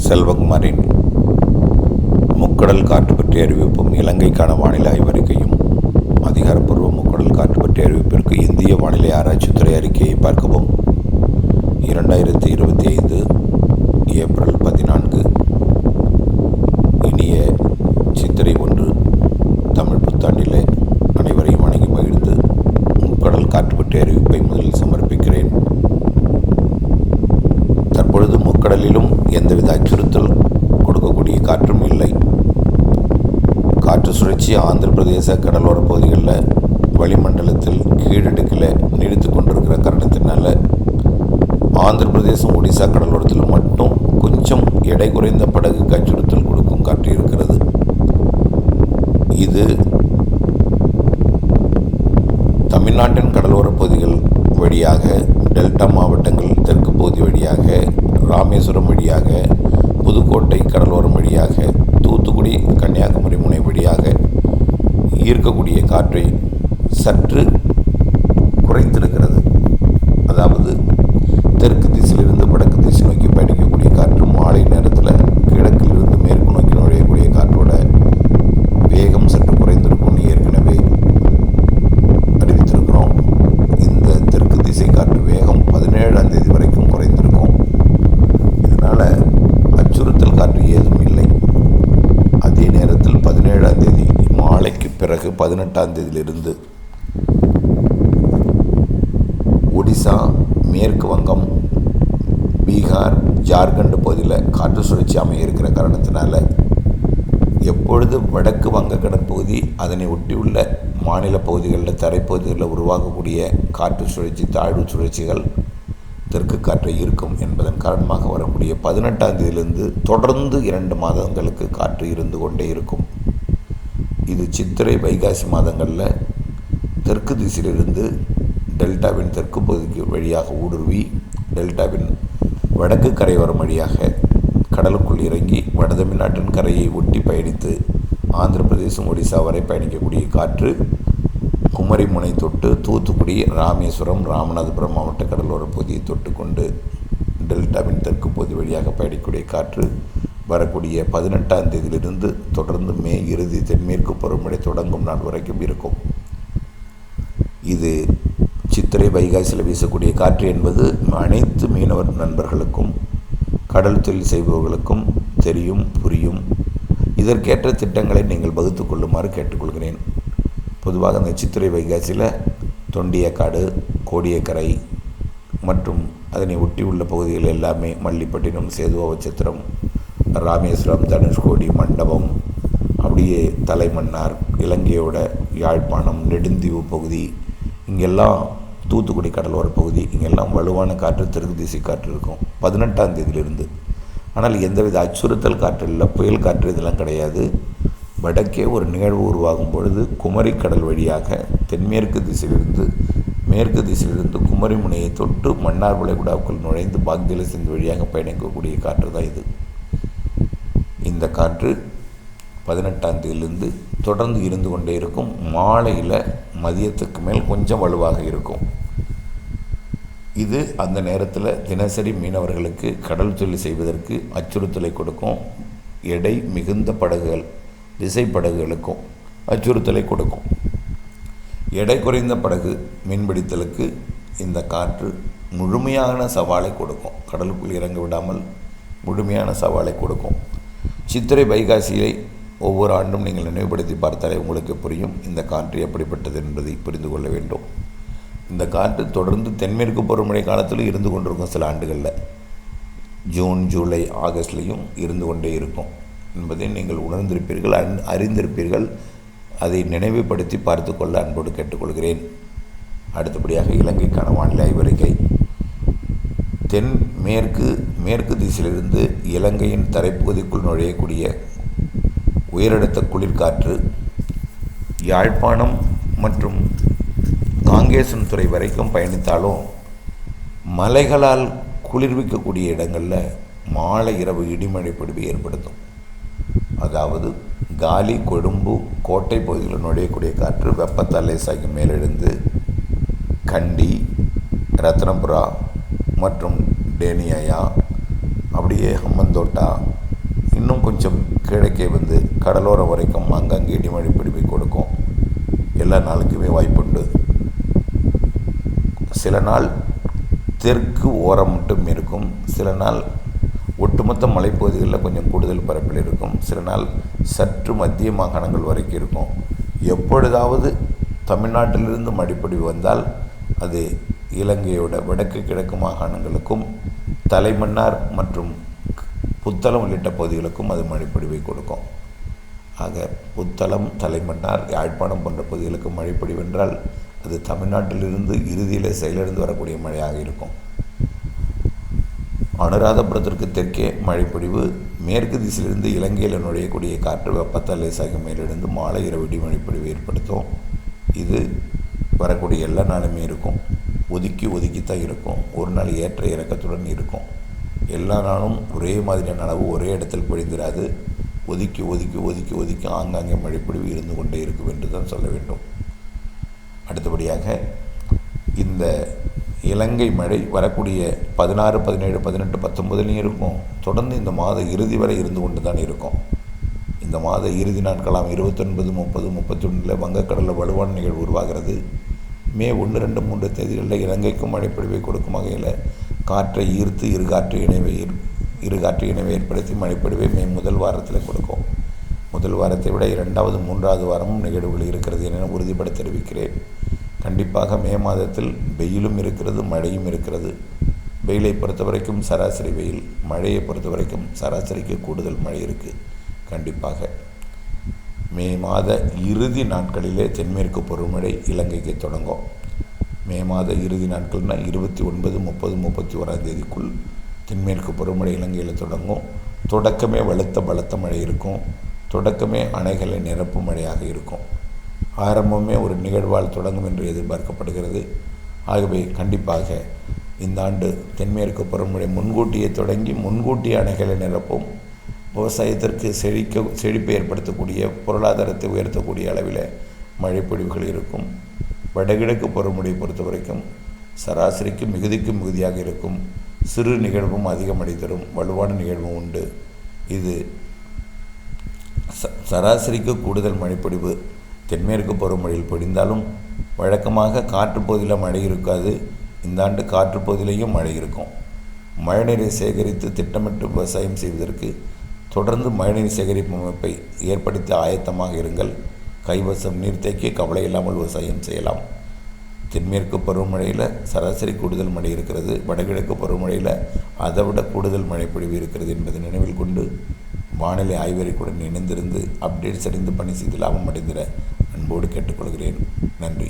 செல்வகுமாரின் முக்கடல் காற்று பற்றிய அறிவிப்பும் இலங்கைக்கான வானிலை ஆய்வறிக்கையும். அதிகாரப்பூர்வ முக்கடல் காற்று பற்றிய அறிவிப்பிற்கு இந்திய வானிலை ஆராய்ச்சித்துறை அறிக்கையை பார்க்கவும். 2025 ஏப்ரல் 14 இனிய சித்திரை 1 தமிழ் புத்தாண்டிலே அனைவரையும் வணங்கி மகிழ்ந்து முக்கடல் காற்று பற்றிய அறிவிப்பை முதலில் சமர்ப்பிக்கிறேன். தற்பொழுது முக்கடலிலும் எந்தவித அச்சுறுத்தல் கொடுக்கக்கூடிய காற்றும் இல்லை. காற்று சுழற்சி ஆந்திர பிரதேச கடலோர பகுதிகளில் வளிமண்டலத்தில் கீழடுக்கில் நீடித்து கொண்டிருக்கிற காரணத்தினால ஆந்திர பிரதேசம் ஒடிசா கடலோரத்தில் மட்டும் கொஞ்சம் எடை குறைந்த படகுக்கு அச்சுறுத்தல் கொடுக்கும் காற்று இருக்கிறது. இது தமிழ்நாட்டின் கடலோர பகுதிகள் வழியாக, டெல்டா மாவட்டங்கள் தெற்கு பகுதி வழியாக, ராமேஸ்வரம் வழியாக, புதுக்கோட்டை கடலோரம் வழியாக, தூத்துக்குடி கன்னியாகுமரி முனை வழியாக ஈர்க்கக்கூடிய காற்றை சற்று குறைத்திருக்கிறது. அதாவது தெற்கு திசையிலிருந்து வடக்கு திசை நோக்கி பயணிக்கக்கூடிய காற்று மாலை நேரத்தில் கிழக்கிலிருந்து மேற்கு நோக்கி நுழையக்கூடிய காற்றோட வேகம் சற்று குறைந்திருக்கும்னு ஏற்கனவே அறிவித்திருக்கிறோம். இந்த தெற்கு திசை காற்று வேகம் 17ஆம் தேதி வரைக்கும் குறைந்திருக்கும். இதனால் அச்சுறுத்தல் காற்று ஏதும் இல்லை. அதே நேரத்தில் 17ஆம் தேதி மாலைக்கு பிறகு 18ஆம் தேதியிலிருந்து ஒடிசா, மேற்கு வங்கம், பீகார், ஜார்க்கண்ட் பகுதியில் காற்று சுழற்சி அமைய இருக்கிற காரணத்தினால எப்பொழுது வடக்கு வங்க கடற்பகுதி அதனை ஒட்டியுள்ள மாநில பகுதிகளில் தரைப்பகுதிகளில் உருவாகக்கூடிய காற்று சுழற்சி, தாழ்வு சுழற்சிகள் தெற்கு காற்றை ஈர்க்கும் என்பதன் காரணமாக வரக்கூடிய 18ஆம் தேதியிலிருந்து தொடர்ந்து 2 மாதங்களுக்கு காற்று இருந்து கொண்டே இருக்கும். இது சித்திரை வைகாசி மாதங்களில் தெற்கு திசையிலிருந்து டெல்டாவின் தெற்கு பகுதிக்கு வழியாக ஊடுருவி டெல்டாவின் வடக்கு கரையோரம் வழியாக கடலுக்குள் இறங்கி வட தமிழ்நாட்டின் கரையை ஒட்டி பயணித்து ஆந்திர பிரதேசம், ஒடிசா வரை பயணிக்கக்கூடிய காற்று குமரி முனை தொட்டு தூத்துக்குடி, ராமேஸ்வரம், ராமநாதபுரம் மாவட்ட கடலோர பகுதியை தொட்டு கொண்டு டெல்டாவின் தெற்கு பகுதி வழியாக பயணிக்கக்கூடிய காற்று வரக்கூடிய 18ஆம் தேதியிலிருந்து தொடர்ந்து மே இறுதி தென்மேற்கு பருவமழை தொடங்கும் நாள் வரைக்கும் இருக்கும். இது சித்திரை வைகாசியில் வீசக்கூடிய காற்று என்பது அனைத்து மீனவர் நண்பர்களுக்கும் கடல் தொழில் செய்பவர்களுக்கும் தெரியும், புரியும். இதற்கேற்ற திட்டங்களை நீங்கள் வகுத்து கொள்ளுமாறு கேட்டுக்கொள்கிறேன். பொதுவாக இந்த சித்திரை வைகாசியில் தொண்டியக்காடு, கோடியக்கரை மற்றும் அதனை ஒட்டியுள்ள பகுதிகள் எல்லாமே மல்லிப்பட்டினம், சேதுவாவச்சத்திரம், ராமேஸ்வரம், தனுஷ்கோடி, மண்டபம், அப்படியே தலைமன்னார், இலங்கையோட யாழ்ப்பாணம், நெடுந்தீவு பகுதி, இங்கெல்லாம் தூத்துக்குடி கடலோர பகுதி, இங்கெல்லாம் வலுவான காற்று, தெற்கு திசை காற்று இருக்கும் 18ஆம் தேதியிலிருந்து. ஆனால் எந்தவித அச்சுறுத்தல் காற்று இல்லை, புயல் காற்று இதெல்லாம் கிடையாது. வடக்கே ஒரு நிகழ்வு உருவாகும் பொழுது குமரி கடல் வழியாக தென்மேற்கு திசையிலிருந்து மேற்கு திசையிலிருந்து குமரி முனையை தொட்டு மன்னார் வளைகுடாவுக்குள் நுழைந்து பாக்தில சிந்து வழியாக பயணிக்கக்கூடிய காற்று தான் இது. இந்த காற்று 18ஆம் தேதியிலிருந்து தொடர்ந்து இருந்து கொண்டே இருக்கும். மாலையில் மதியத்துக்கு மேல் கொஞ்சம் வலுவாக இருக்கும். இது அந்த நேரத்தில் தினசரி மீனவர்களுக்கு கடல் தொழில் செய்வதற்கு அச்சுறுத்தலை கொடுக்கும். எடை மிகுந்த படகுகள், திசை படகுகளுக்கும் அச்சுறுத்தலை கொடுக்கும். எடை குறைந்த படகு மீன்பிடித்தலுக்கு இந்த காற்று முழுமையான சவாலை கொடுக்கும். கடலுக்குள் இறங்க விடாமல் முழுமையான சவாலை கொடுக்கும். சித்திரை வைகாசியை ஒவ்வொரு ஆண்டும் நீங்கள் நினைவுபடுத்தி பார்த்தாலே உங்களுக்கு புரியும் இந்த காற்று எப்படிப்பட்டது என்பதை புரிந்து கொள்ள வேண்டும். இந்த காற்று தொடர்ந்து தென்மேற்கு பருவமழை காலத்திலும் இருந்து கொண்டிருக்கும். சில ஆண்டுகளில் ஜூன், ஜூலை, ஆகஸ்ட்லேயும் இருந்து கொண்டே இருக்கும் என்பதை நீங்கள் உணர்ந்திருப்பீர்கள், அறிந்திருப்பீர்கள். அதை நினைவுபடுத்தி பார்த்து கொள்ள அன்போடு கேட்டுக்கொள்கிறேன். அடுத்தபடியாக இலங்கைக்கான வானிலை ஆய்வறிக்கை. மேற்கு திசையிலிருந்து இலங்கையின் தரைப்பகுதிக்குள் நுழையக்கூடிய உயரடுத்த குளிர்காற்று யாழ்ப்பாணம் மற்றும் காங்கேசன் துறை வரைக்கும் பயணித்தாலும் மலைகளால் குளிர்விக்கக்கூடிய இடங்களில் மாலை இரவு இடிமழை பொழிவு ஏற்படுத்தும். அதாவது காலி, கொழும்பு, கோட்டை பகுதியில் நுழையக்கூடிய காற்று வெப்பத்தால் லேசாகி மேலெழுந்து கண்டி, ரத்னபுரா மற்றும் டேனியா, அப்படியே ஹம்மந்தோட்டா, கொஞ்சம் கிழக்கே வந்து கடலோரம் வரைக்கும் அங்கங்கே இடிமழை பிடிப்பை கொடுக்கும். எல்லா நாளுக்குமே வாய்ப்புண்டு. சில நாள் தெற்கு ஓரம் மட்டும் இருக்கும். சில நாள் ஒட்டுமொத்த மலைப்பகுதிகளில் கொஞ்சம் கூடுதல் பரப்பில் இருக்கும். சில நாள் சற்று மத்திய மாகாணங்கள் வரைக்கும் இருக்கும். எப்பொழுதாவது தமிழ்நாட்டிலிருந்து மழைப்பொழிவு வந்தால் அது இலங்கையோட வடக்கு கிழக்கு மாகாணங்களுக்கும் தலைமன்னார் மற்றும் புத்தளம் உள்ளிட்ட பகுதிகளுக்கும் அது மழைப்பொழிவை கொடுக்கும். ஆக புத்தளம், தலைமன்னார், யாழ்ப்பாணம் போன்ற பகுதிகளுக்கு மழைப்பொழிவு என்றால் அது தமிழ்நாட்டிலிருந்து இறுதியில் செயலிழந்து வரக்கூடிய மழையாக இருக்கும். அனுராதபுரத்திற்கு தெற்கே மழைப்பொழிவு, மேற்கு திசையிலிருந்து இலங்கையில் நுழையக்கூடிய காற்று வெப்பத்தால் லேசாக மேலிருந்து மாலை இரவு இடிமழைப்பொழிவு ஏற்படுத்தும். இது வரக்கூடிய எல்லா நாளுமே இருக்கும். ஒதுக்கித்தான் இருக்கும். ஒரு நாள் ஏற்ற இறக்கத்துடன் இருக்கும். எல்லா நாளும் ஒரே மாதிரியான அளவு ஒரே இடத்தில் பொழிந்திராது. ஒதுக்கி ஆங்காங்கே மழைப்பொழிவு இருந்து கொண்டே இருக்கும் என்று தான் சொல்ல வேண்டும். அடுத்தபடியாக இந்த இலங்கை மழை வரக்கூடிய 16, 17, 18, 19 இருக்கும். தொடர்ந்து இந்த மாத இறுதி வரை இருந்து கொண்டு தான் இருக்கும். இந்த மாத இறுதி நாட்களாம் 29, 30, 31 வங்கக்கடலில் வலுவான நிகழ்வு உருவாகிறது. மே 1, 2, 3 தேதிகளில் இலங்கைக்கும் மழைப்பொழிவை கொடுக்கும் வகையில் காற்றை ஈர்த்து இரு காற்று இணைவை ஏற்படுத்தி மழைப்பொழிவை மே முதல் வாரத்தில் கொடுக்கும். முதல் வாரத்தை விட 2வது, 3வது வாரமும் நிகழ்வுகள் இருக்கிறது என உறுதிப்பட தெரிவிக்கிறேன். கண்டிப்பாக மே மாதத்தில் வெயிலும் இருக்கிறது, மழையும் இருக்கிறது. வெயிலை பொறுத்த வரைக்கும் சராசரி வெயில், மழையை பொறுத்த வரைக்கும் சராசரிக்கு கூடுதல் மழை இருக்குது. கண்டிப்பாக மே மாத இறுதி நாட்களிலே தென்மேற்கு பருவமழை இலங்கைக்கு தொடங்கும். மே மாத இறுதி நாட்கள்னால் 29, 30, 31 தேதிக்குள் தென்மேற்கு பருவமழை இலங்கையில் தொடங்கும். தொடக்கமே பலத்த மழை இருக்கும். தொடக்கமே அணைகளை நிரப்பும் மழையாக இருக்கும். ஆரம்பமே ஒரு நிகழ்வால் தொடங்கும் என்று எதிர்பார்க்கப்படுகிறது. ஆகவே கண்டிப்பாக இந்த ஆண்டு தென்மேற்கு பருவமழை முன்கூட்டியே தொடங்கி முன்கூட்டியே அணைகளை நிரப்பும். விவசாயத்திற்கு செழிப்பை ஏற்படுத்தக்கூடிய, பொருளாதாரத்தை உயர்த்தக்கூடிய அளவில் மழைப்பொழிவுகள் இருக்கும். வடகிழக்கு பருவமழையை பொறுத்த வரைக்கும் சராசரிக்கு மிகுதியாக இருக்கும். சிறு நிகழ்வும் அதிக மழை தரும், வலுவான நிகழ்வும் உண்டு. இது சராசரிக்கு கூடுதல் மழைப்பொழிவு தென்மேற்கு பருவமழையில் பொழிந்தாலும் வழக்கமாக காற்றுப்பகுதியில் மழை இருக்காது. இந்த ஆண்டு காற்றுப்பகுதியிலையும் மழை இருக்கும். மழைநீரை சேகரித்து திட்டமிட்டு விவசாயம் செய்வதற்கு தொடர்ந்து மழைநீர் சேகரிப்பு அமைப்பை ஏற்படுத்தி ஆயத்தமாக இருங்கள். கைவசம் நீர்த்தேக்கி கவலை இல்லாமல் விவசாயம் செய்யலாம். தென்மேற்கு பருவமழையில் சராசரி கூடுதல் மழை இருக்கிறது. வடகிழக்கு பருவமழையில் அதை விட கூடுதல் மழைப்பொழிவு இருக்கிறது என்பதை நினைவில் கொண்டு வானிலை ஆய்வறிக்கையுடன் இணைந்திருந்து அப்டேட்ஸ் அறிந்து பணி செய்து லாபம் அடைந்திட அன்போடு கேட்டுக்கொள்கிறேன். நன்றி.